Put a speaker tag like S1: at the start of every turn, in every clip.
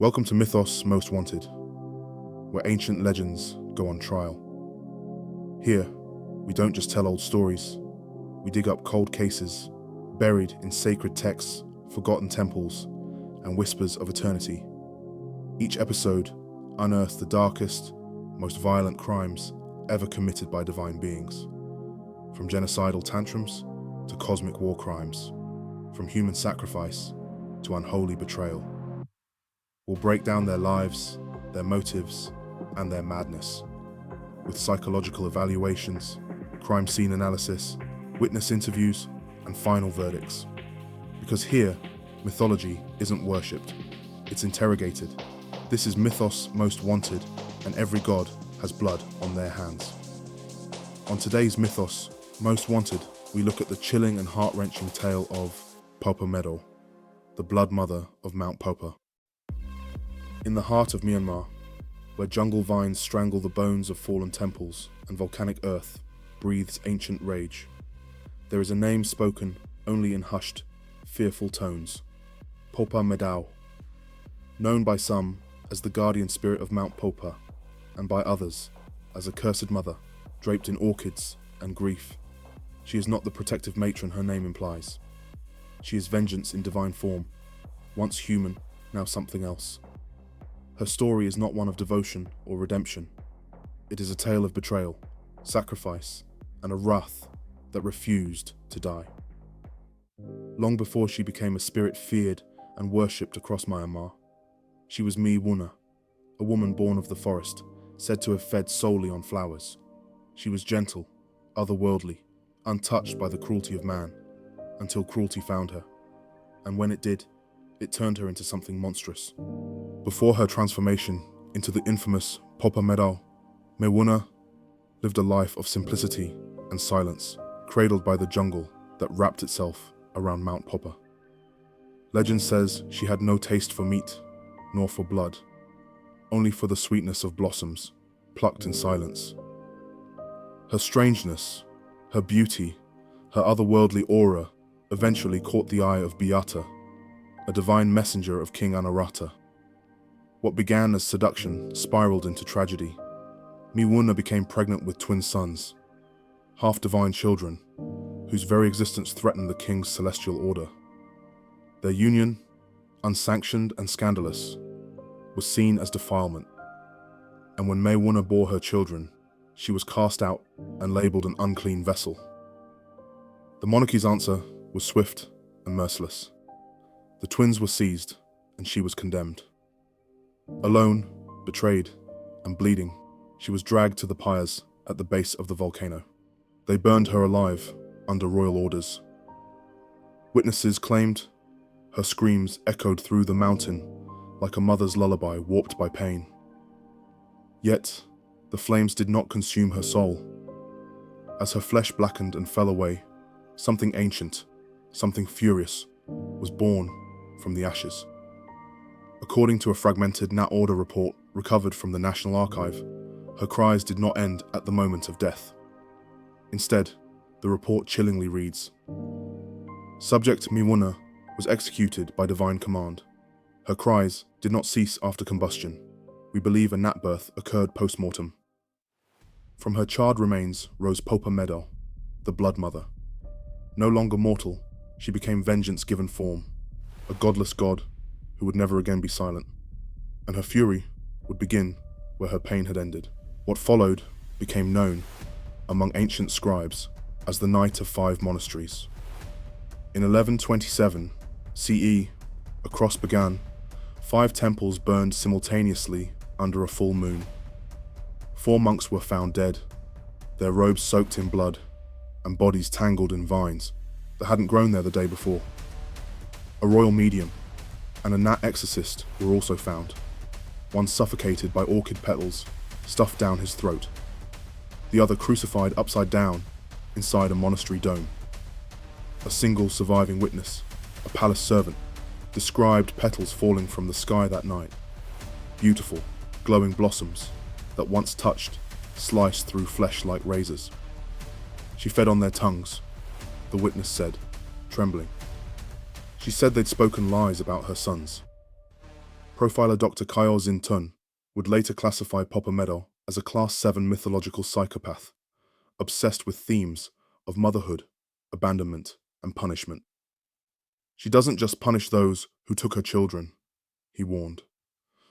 S1: Welcome to Mythos Most Wanted, where ancient legends go on trial. Here, we don't just tell old stories, we dig up cold cases, buried in sacred texts, forgotten temples, and whispers of eternity. Each episode unearths the darkest, most violent crimes ever committed by divine beings. From genocidal tantrums to cosmic war crimes, from human sacrifice to unholy betrayal. We'll break down their lives, their motives, and their madness, with psychological evaluations, crime scene analysis, witness interviews, and final verdicts. Because here, mythology isn't worshipped, it's interrogated. This is Mythos Most Wanted, and every god has blood on their hands. On today's Mythos Most Wanted, we look at the chilling and heart-wrenching tale of Popa Medaw, the blood mother of Mount Popa. In the heart of Myanmar, where jungle vines strangle the bones of fallen temples and volcanic earth breathes ancient rage, there is a name spoken only in hushed, fearful tones: Popa Medaw. Known by some as the guardian spirit of Mount Popa, and by others as a cursed mother draped in orchids and grief, she is not the protective matron her name implies. She is vengeance in divine form, once human, now something else. Her story is not one of devotion or redemption. It is a tale of betrayal, sacrifice, and a wrath that refused to die. Long before she became a spirit feared and worshipped across Myanmar, she was Me Wunna, a woman born of the forest, said to have fed solely on flowers. She was gentle, otherworldly, untouched by the cruelty of man, until cruelty found her. And when it did, it turned her into something monstrous. Before her transformation into the infamous Popa Medaw, Me Wunna lived a life of simplicity and silence, cradled by the jungle that wrapped itself around Mount Popa. Legend says she had no taste for meat, nor for blood, only for the sweetness of blossoms, plucked in silence. Her strangeness, her beauty, her otherworldly aura eventually caught the eye of Beata, a divine messenger of King Anarata. What began as seduction spiraled into tragedy. Me Wunna became pregnant with twin sons, half-divine children, whose very existence threatened the king's celestial order. Their union, unsanctioned and scandalous, was seen as defilement, and when Me Wunna bore her children, she was cast out and labelled an unclean vessel. The monarchy's answer was swift and merciless. The twins were seized, and she was condemned. Alone, betrayed, and bleeding, she was dragged to the pyres at the base of the volcano. They burned her alive under royal orders. Witnesses claimed her screams echoed through the mountain like a mother's lullaby warped by pain. Yet, the flames did not consume her soul. As her flesh blackened and fell away, something ancient, something furious, was born from the ashes. According to a fragmented Nat Order report recovered from the National Archive, her cries did not end at the moment of death. Instead, the report chillingly reads, "Subject Me Wunna was executed by divine command. Her cries did not cease after combustion. We believe a nat birth occurred post-mortem." From her charred remains rose Popa Medaw, the blood mother. No longer mortal, she became vengeance given form, a godless god who would never again be silent. And her fury would begin where her pain had ended. What followed became known among ancient scribes as the Night of Five Monasteries. In 1127 CE, across Bagan, 5 temples burned simultaneously under a full moon. 4 monks were found dead, their robes soaked in blood, and bodies tangled in vines that hadn't grown there the day before. A royal medium and a nat exorcist were also found, one suffocated by orchid petals stuffed down his throat, the other crucified upside down inside a monastery dome. A single surviving witness, a palace servant, described petals falling from the sky that night, beautiful, glowing blossoms that once touched, sliced through flesh like razors. She fed on their tongues, the witness said, trembling. She said they'd spoken lies about her sons, Profiler Dr. Kyle Zin-Tun would later classify Popa Medaw as a Class 7 mythological psychopath, obsessed with themes of motherhood, abandonment, and punishment. She doesn't just punish those who took her children, he warned.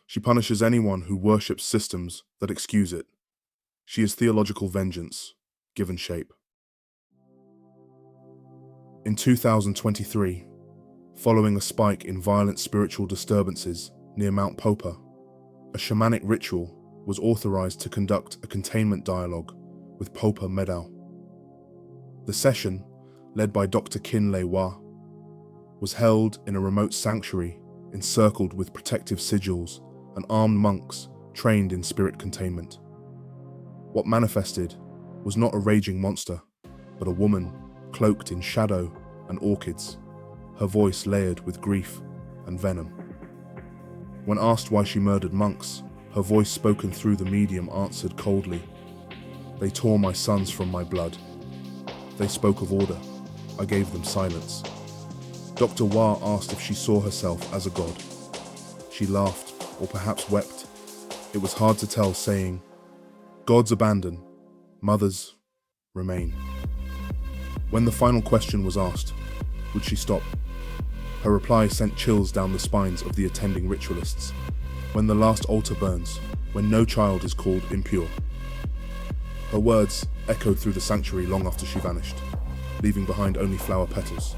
S1: She punishes anyone who worships systems that excuse it. She is theological vengeance, given shape. In 2023, following a spike in violent spiritual disturbances near Mount Popa, a shamanic ritual was authorized to conduct a containment dialogue with Popa Medaw. The session, led by Dr. Kin Le Wa, was held in a remote sanctuary encircled with protective sigils and armed monks trained in spirit containment. What manifested was not a raging monster, but a woman cloaked in shadow and orchids, her voice layered with grief and venom. When asked why she murdered monks, her voice spoken through the medium answered coldly, "They tore my sons from my blood. They spoke of order. I gave them silence." Dr. Wa asked if she saw herself as a god. She laughed, or perhaps wept. It was hard to tell, saying, "Gods abandon, mothers remain." When the final question was asked, would she stop? Her reply sent chills down the spines of the attending ritualists. When the last altar burns, when no child is called impure. Her words echoed through the sanctuary long after she vanished, leaving behind only flower petals,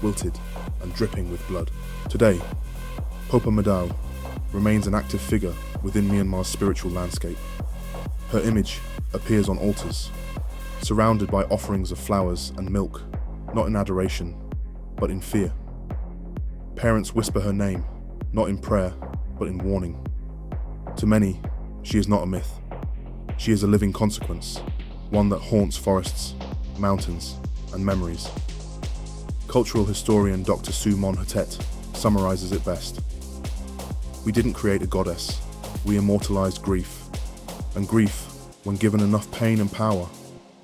S1: wilted and dripping with blood. Today, Popa Medaw remains an active figure within Myanmar's spiritual landscape. Her image appears on altars, surrounded by offerings of flowers and milk, not in adoration, but in fear. Parents whisper her name, not in prayer, but in warning. To many, she is not a myth. She is a living consequence, one that haunts forests, mountains, and memories. Cultural historian Dr. Sumon Hatet summarizes it best. "We didn't create a goddess, we immortalized grief. And grief, when given enough pain and power,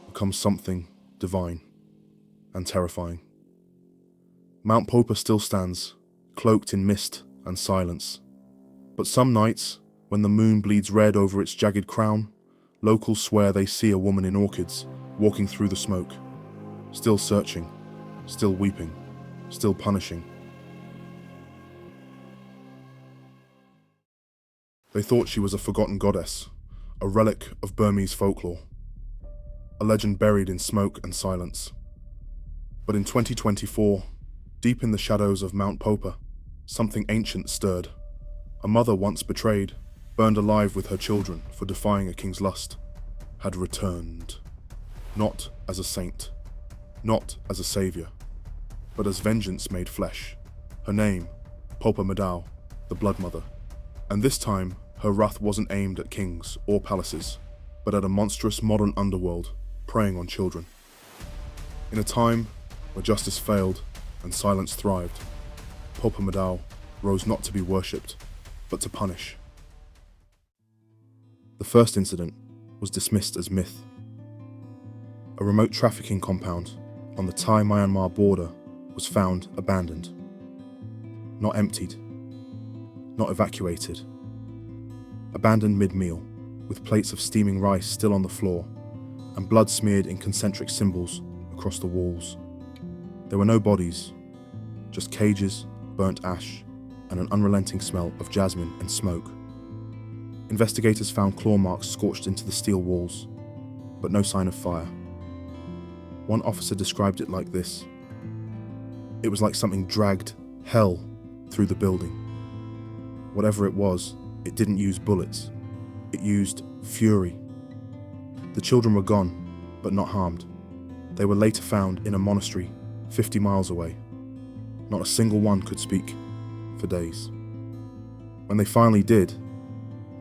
S1: becomes something divine and terrifying." Mount Popa still stands, cloaked in mist and silence. But some nights, when the moon bleeds red over its jagged crown, locals swear they see a woman in orchids walking through the smoke, still searching, still weeping, still punishing. They thought she was a forgotten goddess, a relic of Burmese folklore, a legend buried in smoke and silence. But in 2024, deep in the shadows of Mount Popa, something ancient stirred. A mother once betrayed, burned alive with her children for defying a king's lust, had returned. Not as a saint, not as a savior, but as vengeance made flesh. Her name, Popa Medaw, the Blood Mother. And this time, her wrath wasn't aimed at kings or palaces, but at a monstrous modern underworld preying on children. In a time where justice failed and silence thrived, Popa Medaw rose not to be worshipped, but to punish. The first incident was dismissed as myth. A remote trafficking compound on the Thai-Myanmar border was found abandoned. Not emptied, not evacuated. Abandoned mid-meal, with plates of steaming rice still on the floor, and blood smeared in concentric symbols across the walls. There were no bodies, just cages, burnt ash, and an unrelenting smell of jasmine and smoke. Investigators found claw marks scorched into the steel walls, but no sign of fire. One officer described it like this: "It was like something dragged hell through the building. Whatever it was, it didn't use bullets. It used fury." The children were gone, but not harmed. They were later found in a monastery 50 miles away. Not a single one could speak for days. When they finally did,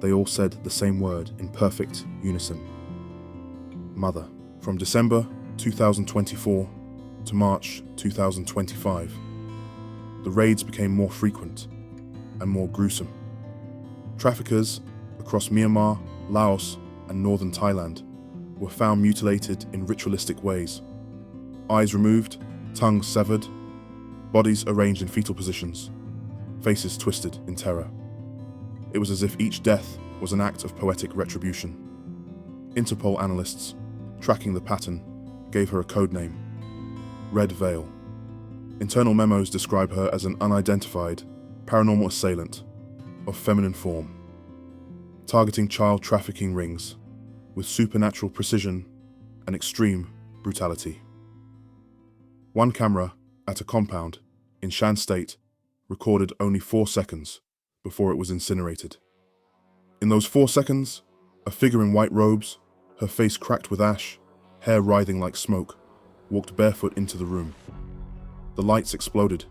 S1: they all said the same word in perfect unison: mother. From December 2024 to March 2025, the raids became more frequent and more gruesome. Traffickers across Myanmar, Laos, and northern Thailand were found mutilated in ritualistic ways. Eyes removed, tongues severed, bodies arranged in fetal positions, faces twisted in terror. It was as if each death was an act of poetic retribution. Interpol analysts, tracking the pattern, gave her a code name: Red Veil. Internal memos describe her as an unidentified, paranormal assailant of feminine form, targeting child trafficking rings with supernatural precision and extreme brutality. One camera at a compound in Shan State recorded only 4 seconds before it was incinerated. In those 4 seconds, a figure in white robes, her face cracked with ash, hair writhing like smoke, walked barefoot into the room. The lights exploded,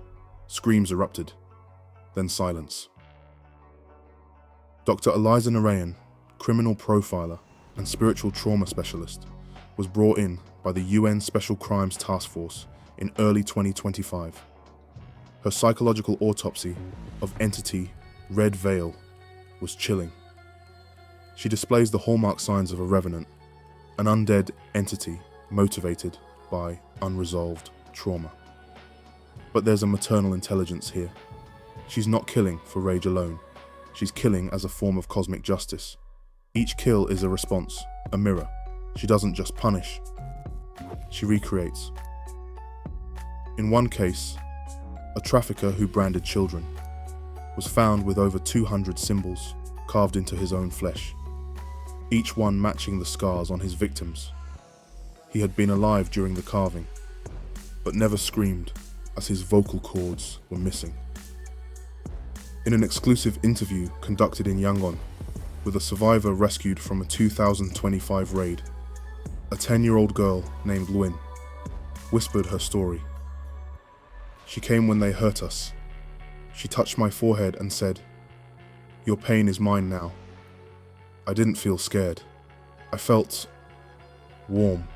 S1: screams erupted, then silence. Dr. Eliza Narayan, criminal profiler and spiritual trauma specialist, was brought in by the UN Special Crimes Task Force in early 2025. Her psychological autopsy of entity Red Veil was chilling. She displays the hallmark signs of a revenant, an undead entity motivated by unresolved trauma. But there's a maternal intelligence here. She's not killing for rage alone. She's killing as a form of cosmic justice. Each kill is a response, a mirror. She doesn't just punish, she recreates. In one case, a trafficker who branded children was found with over 200 symbols carved into his own flesh, each one matching the scars on his victims. He had been alive during the carving, but never screamed as his vocal cords were missing. In an exclusive interview conducted in Yangon with a survivor rescued from a 2025 raid, a 10-year-old girl named Luin whispered her story. She came when they hurt us. She touched my forehead and said, "Your pain is mine now." I didn't feel scared. I felt warm,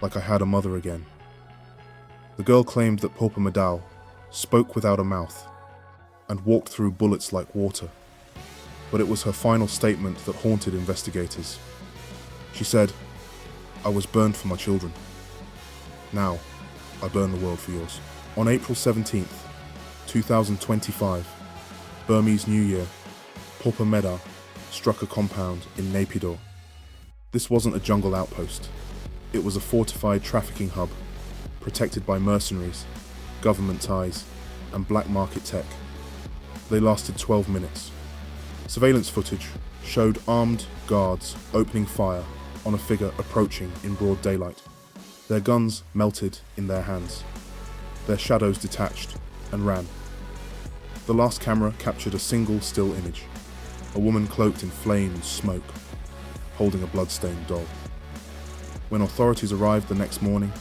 S1: like I had a mother again. The girl claimed that Popa Medaw spoke without a mouth and walked through bullets like water, but it was her final statement that haunted investigators. She said, "I was burned for my children. Now, I burn the world for yours." On April 17th, 2025, Burmese New Year, Popa Medaw struck a compound in Naypyidaw. This wasn't a jungle outpost. It was a fortified trafficking hub, protected by mercenaries, government ties, and black market tech. They lasted 12 minutes. Surveillance footage showed armed guards opening fire on a figure approaching in broad daylight. Their guns melted in their hands. Their shadows detached and ran. The last camera captured a single still image, a woman cloaked in flame and smoke, holding a blood-stained doll. When authorities arrived the next morning,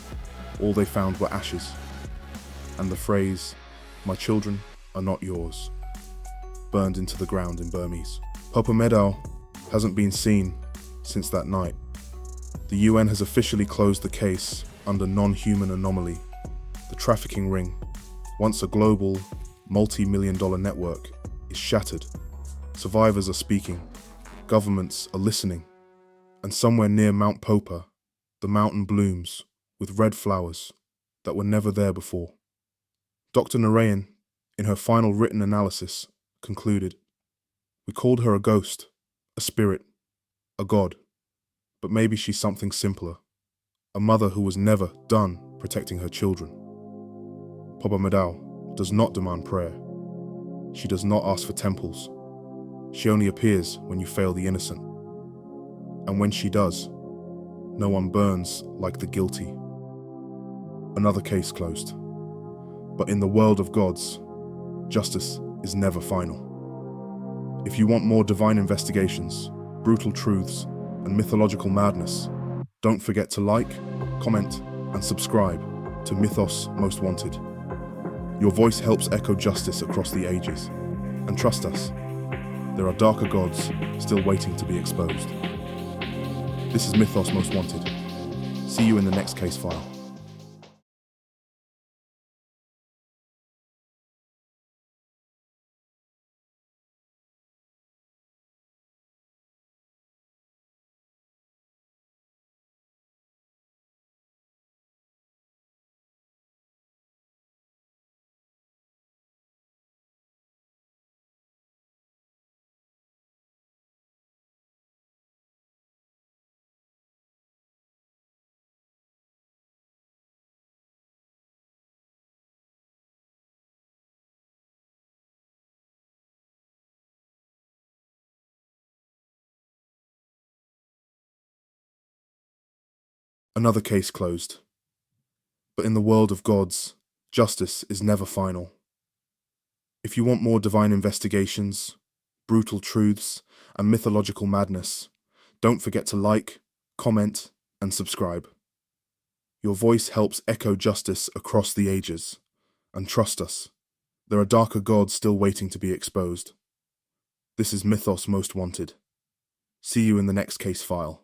S1: all they found were ashes, and the phrase, "My children are not yours," burned into the ground in Burmese. Popa Medaw hasn't been seen since that night. The UN has officially closed the case under non-human anomaly. The trafficking ring, once a global, multi-million-dollar network, is shattered. Survivors are speaking, governments are listening, and somewhere near Mount Popa, the mountain blooms with red flowers that were never there before. Dr. Narayan, in her final written analysis, concluded, "We called her a ghost, a spirit, a god, but maybe she's something simpler, a mother who was never done protecting her children." Popa Medaw does not demand prayer. She does not ask for temples. She only appears when you fail the innocent. And when she does, no one burns like the guilty. Another case closed. But in the world of gods, justice is never final. If you want more divine investigations, brutal truths, and mythological madness, don't forget to like, comment, and subscribe to Mythos Most Wanted. Your voice helps echo justice across the ages. And trust us, there are darker gods still waiting to be exposed. This is Mythos Most Wanted. See you in the next case file. Another case closed. But in the world of gods, justice is never final. If you want more divine investigations, brutal truths, and mythological madness, don't forget to like, comment, and subscribe. Your voice helps echo justice across the ages. And trust us, there are darker gods still waiting to be exposed. This is Mythos Most Wanted. See you in the next case file.